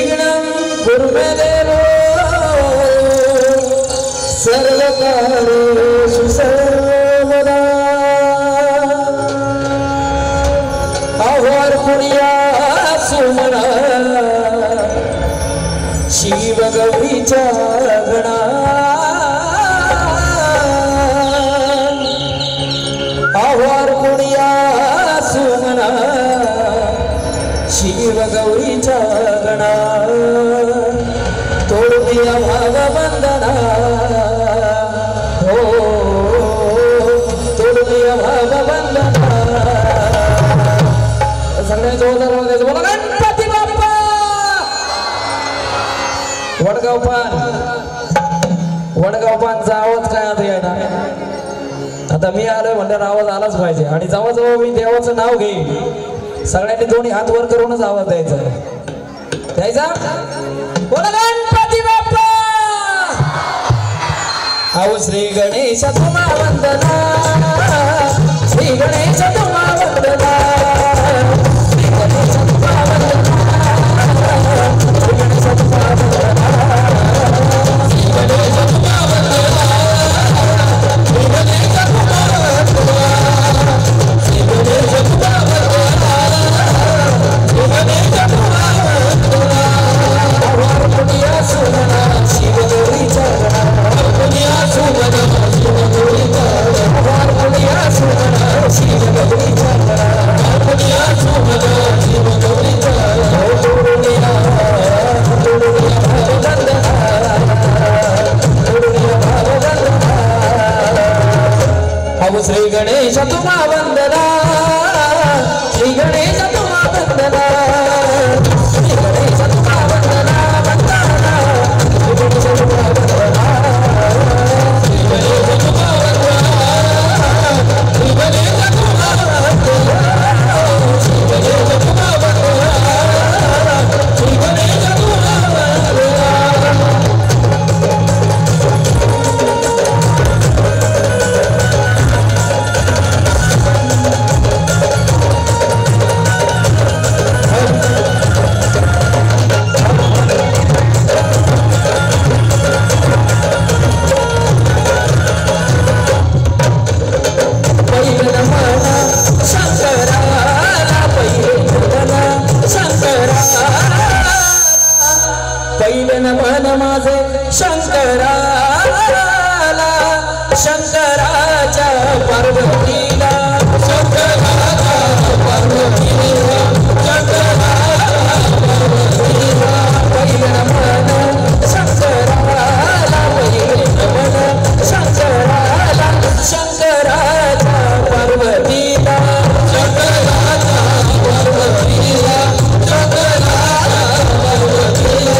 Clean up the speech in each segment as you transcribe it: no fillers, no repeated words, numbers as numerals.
निर्विघ्नं कुरु मे देवो सर्वकार्येषु सर्वदा आह्वार पुण्या सुमना शिव गौरीच्या गणा आह्वार पुण्या सुमना शिव गौरीच्या गणा तोडूया भाव बंधना हो तोडूया भाव बंधना सगळ्या जोरदार आवाजात बोला गणपती बाप्पा वडगावपानचा आवाज काय आता येणार आता मी आलोय म्हणल्यावर आवाज आलाच पाहिजे आणि जेव्हा जेव्हा मी देवाचं नाव घेईन सगळ्यांनी दोन्ही हात वर करूनच आवाज द्यायचा बोला गणपती बाप्पा आओ श्री गणेश तुम्हा वंदना श्री गणेश तुम्हा वंदना श्री गणेश तुम्हा वंदना श्री गणेश तुम्हा वंदना श्री गणेश तुम्हा वंदना श्री गणेश तुम्हा वंदना श्री गणेश तुम्हा वंदना श्री गणेश तुम्हा वंदना आह्वार पुण्या सुमना शिव गौरीच्या गणा पुण्या सुमना शिव गौरीच्या गणा आह्वार पुण्या सुमना शिव गौरीच्या गणा पुण्या सुमना शिव गौरीच्या गणा तोडूया भावबंधना तोडूया भावबंधना आओ श्री गणेश तुम्हा वंदना श्री गणेश तुम्हा वंदना श्री गणेश तुम्हा वंदना वंदना श्री गणेश तुम्हा वंदना श्री गणेश तुम्हा वंदना श्री गणेश तुम्हा वंदना श्री गणेश तुम्हा वंदना श्री गणेश तुम्हा वंदना शंकराला शंकराच्या पार्वतीला शंकराच्या पार्वतीला शंकराला पार्वतीला पहिलं मन शंकराला पहिलं मन शंकराला शंकराच्या पार्वतीला शंकराच्या पार्वतीला शंकराला पार्वतीला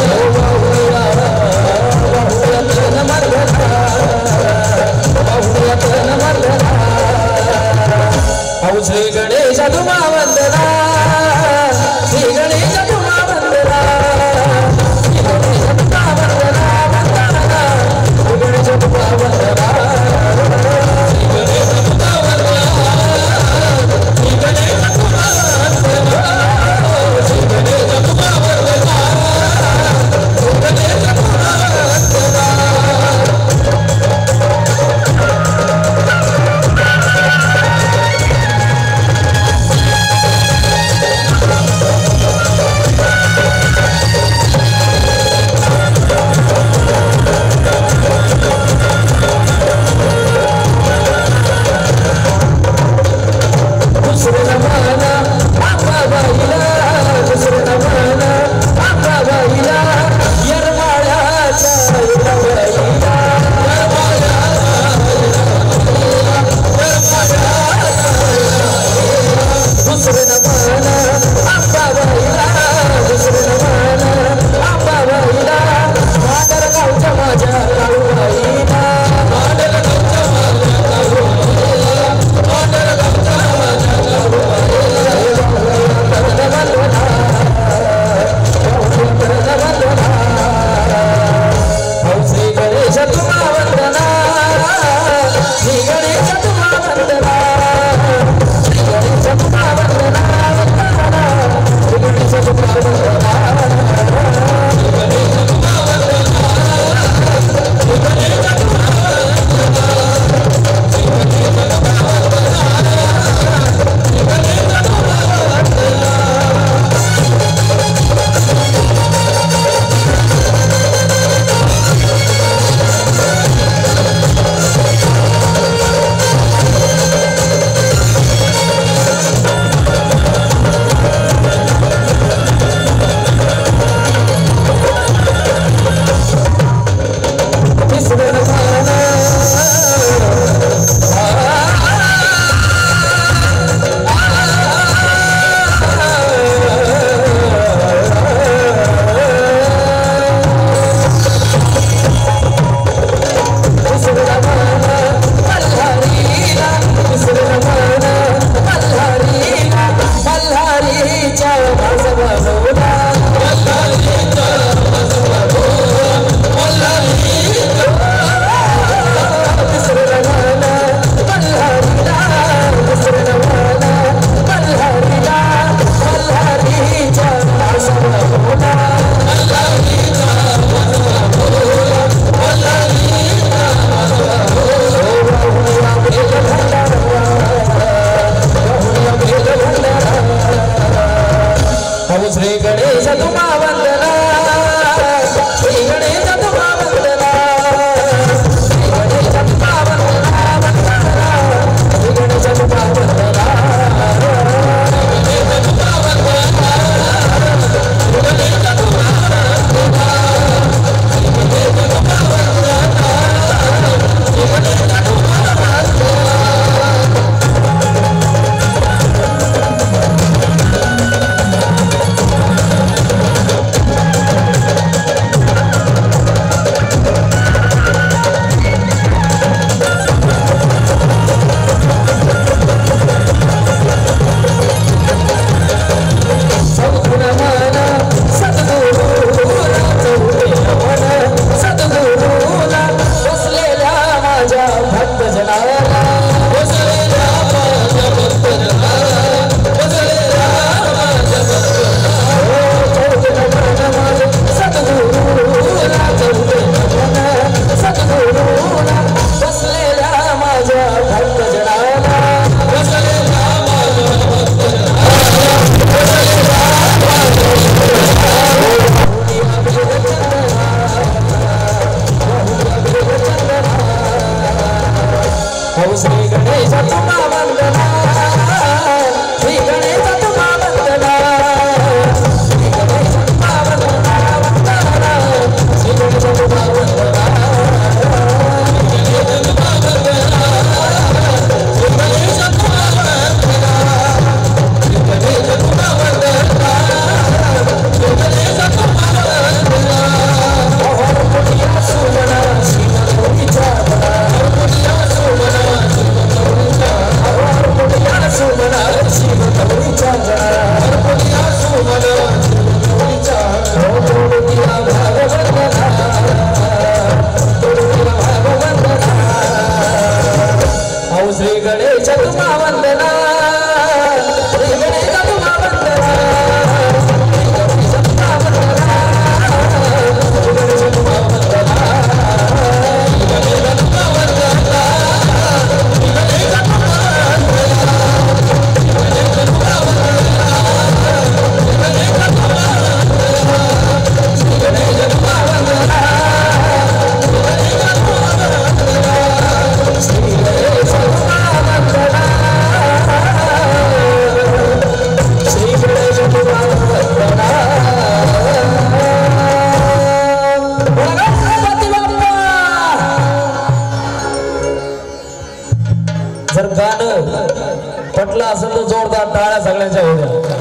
पटलं असेल तर जोरदार टाळ्या सगळ्यांच्या होत्या.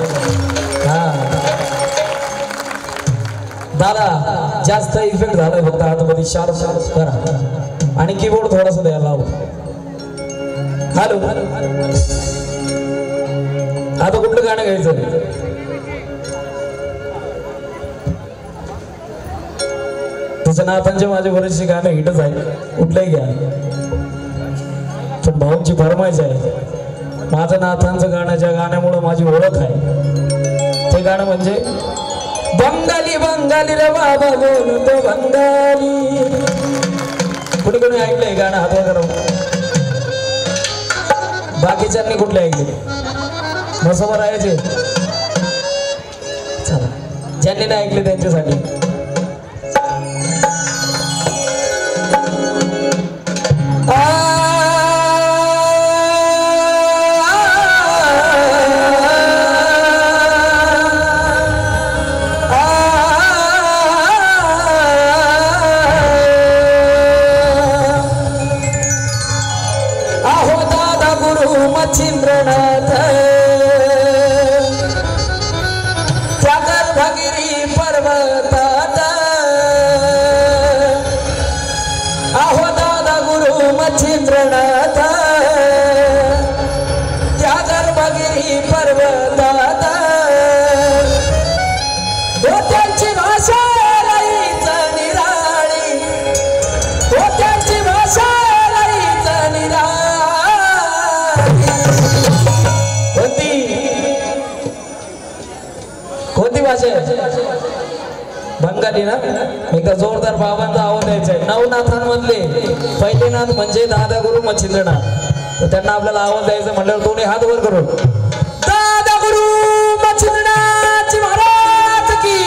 हा दादा जास्त इफेक्ट झालाय फक्त आतमध्ये शार्प शार्प करा आणि कीबोर्ड थोडासा द्यायला लावू. हॅलो आता कुठलं गाणं घ्यायचं? तुझं नाथांचे माझे बरेचसे गाणं हिटच आहे कुठलंही घ्या. पण भाऊंची फरमाईश आहे माझं नाथांचं गाणं ज्या गाण्यामुळे माझी ओळख आहे ते गाणं म्हणजे बंगाली बंगाली रे बाबा बोलतो बंगाली. कुणी कुणी ऐकलंय गाणं हातवा करा. बाकीच्यांनी कुठले ऐकले मसोबत राहायचे. चला ज्यांनी नाही ऐकले त्यांच्यासाठी मच्छिंद्रनाथ त्या गर्भगिरी पर्वतात आहो दादा गुरु मच्छिंद्रनाथ त्या गर्भगिरी पर्वतात त्यांची भाषा राईच निराळी त्यांची भाषा राईच निराळी. कोणती भाषा आहे? बंगाली ना. एकदा जोरदार बाबांचा आवाज द्यायचा आहे. नवनाथांमधले पहिले नाथ म्हणजे दादा गुरु मच्छिंद्रनाथ. तर त्यांना आपल्याला आवाज द्यायचा म्हटल्यावर दोन्ही हात वर करून दादा गुरु मच्छिंद्रनाथ महाराज की.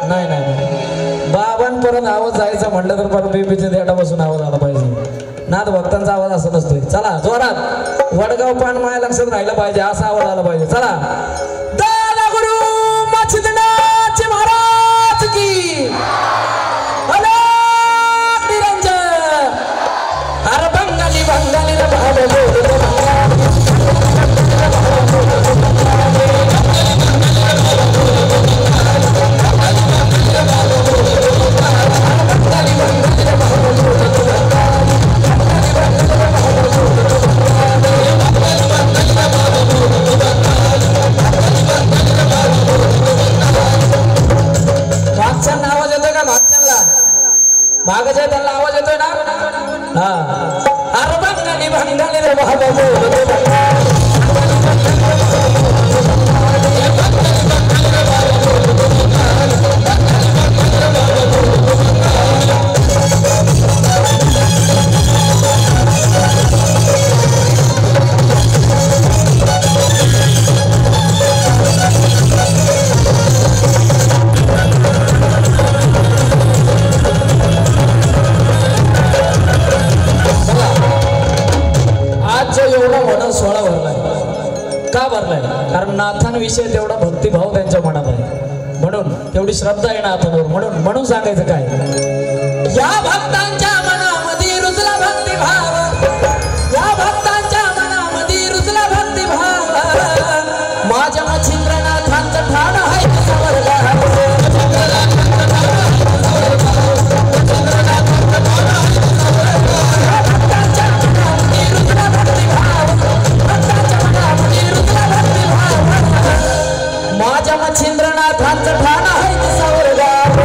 नाही नाही बाबांपर्यंत आवाज जायचा म्हटलं तर परत बेबीच्या देठापासून आवाज आला पाहिजे. नाथ भक्तांचा आवाज असा नसतोय. चला जोरात वडगाव पानमाळ्या लक्षात राहिला पाहिजे असा आवाज आला पाहिजे. चला दादा गुरु मच्छिंद्रनाथ महाराज की. अलग निरंजन. अरे बंगाली बंगाली रे बाबा भागाच्या त्यांना आवाज येतोय ना. हा अरे बंगाली बंगाली रे बाबा सोहळा भरलाय. का भरलाय? कारण नाथांविषयी तेवढा भक्तिभाव त्यांच्या मनात आहे म्हणून तेवढी श्रद्धा आहे नाथांवर म्हणून म्हणून सांगायचं काय या भक्तांच्या मनामध्ये रुजला भक्तिभाव. या भक्तांच्या मनामध्ये रुजला भक्तिभाव. माझ्या मच्छिंद्रनाथांचं ठाण आहे माझ्या मच्छिंद्रनाथांचं ठाण आहे स्वर्गात.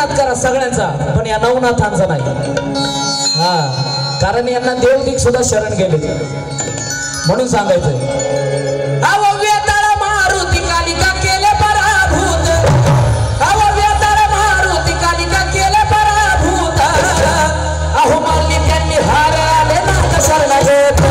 नाद करा सगळ्यांचा, पण या नवनाथांचा नाही. हा, कारण यांना देवदीक सुद्धा शरण गेले म्हणून सांगायचंय. मारुती कालिका केले पराभूत, मारुती कालिका केले पराभूत. अहो मारली त्यांनी हार आले नाथ शरण घेत.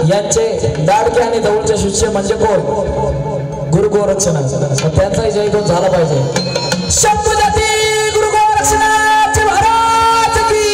यांचे लाडके आणि जवळचे शिष्य म्हणजे कोण? गुरु गोरक्षनाथ. त्यांचाही जयघोष झाला पाहिजे. शंभुजाती गुरु गोरक्षनाथ महाराज की.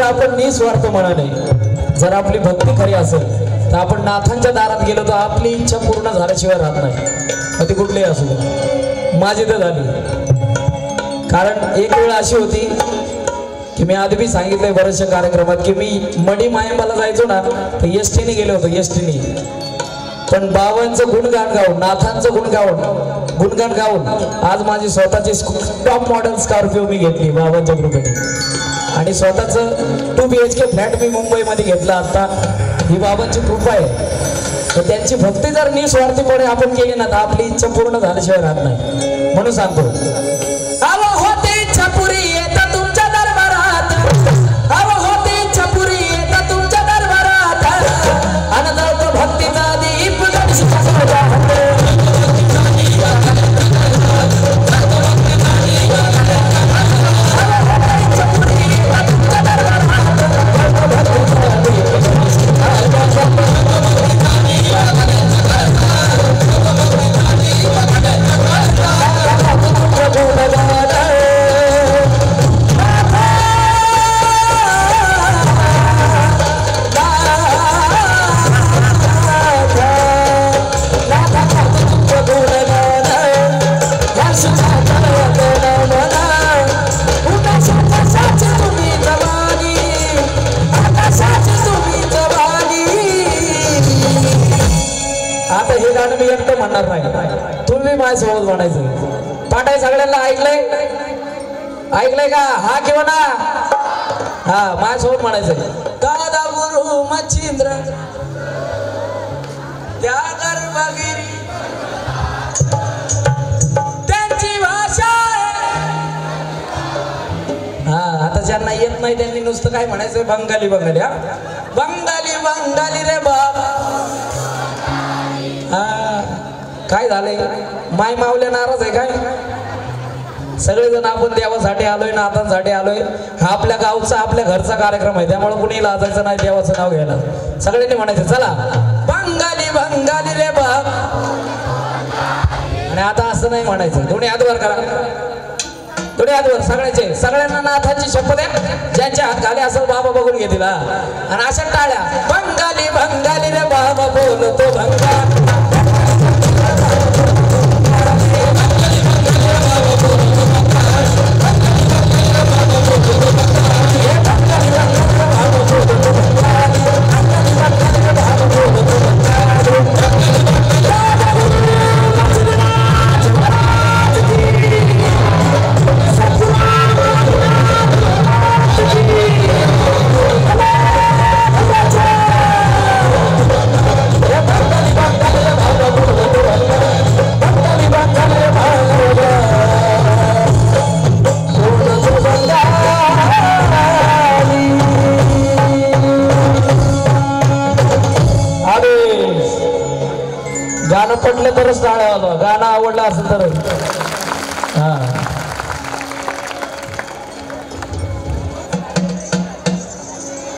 आपण निस्वार्थ मनाने जर आपली भक्ती खरी असेल तर आपण नाथांच्या दारात गेलो तर आपली इच्छा पूर्ण झाल्याशिवाय राहत नाही. मग ती कुठलीही असू दे. माझी तर झाली. कारण एक वेळ अशी होती की मी आधी सांगितलंय बऱ्याचशा कार्यक्रमात की मी मडी मायंबाला जायचो ना तर एसटीने गेलो होतो. एसटीने पण बाबांचं गुणगान गाऊन, नाथांचं गुणगान गाऊन आज माझी स्वतःची टॉप मॉडेल स्कॉर्पिओ मी घेतली बाबांच्या कृपेने. आणि स्वतःचं 2 BHK फ्लॅट मी मुंबईमध्ये घेतला. आता ही बाबांची कृपा आहे. तर त्यांची भक्ती जर निस्वार्थीपणे आपण केली ना तर आपली इच्छा पूर्ण झाल्याशिवाय राहत नाही. म्हणून सांगतो, अहो होते इच्छा पुरी येता तुमच्या दरबारात, अहो होते इच्छा पुरी येता तुमच्या दरबारात. आणि जळतो भक्तीचा दीप गणेशाच्या समोर. म्हणणार नाही, तुम्ही माझ्यासोबत म्हणायचं. पाठाय सगळ्यांना ऐकलंय का? हा किंवा ना हा माझ्यासोबत म्हणायचं. दादा गुरु मच्छिंद्र त्या गर्भगिरी त्यांची भाषा. हा, आता ज्यांना येत नाही त्यांनी नुसतं काय म्हणायचं, बंगाली बंगाली. हा, बंगाली बंगाली रे बाप. हा, काय झालंय? माय मावल्या नाराज आहे काय? सगळेजण आपण देवासाठी आलोय, नाथांसाठी आलोय. हा आपल्या गावचा आपल्या घरचा कार्यक्रम आहे, त्यामुळे कुणी लाजायचं नाही देवाचं नाव घ्यायला. सगळ्यांनी म्हणायचं चला बंगाली बंगाली रे बाप. आणि आता असं नाही म्हणायचं. दोन्ही हात वर करा, दोन्ही हात वर सगळ्याचे. सगळ्यांना नाथांची शपथ आहे. ज्यांच्या हात खाली असेल बाबा बघून घेतील. आणि अशा टाळ्या. बंगाली बंगाली रे बाबा बोलतो बंगाली. Yeah. गाणं पटलं तरच टाळ्या वाजवा, गाणं आवडलं असेल तर हा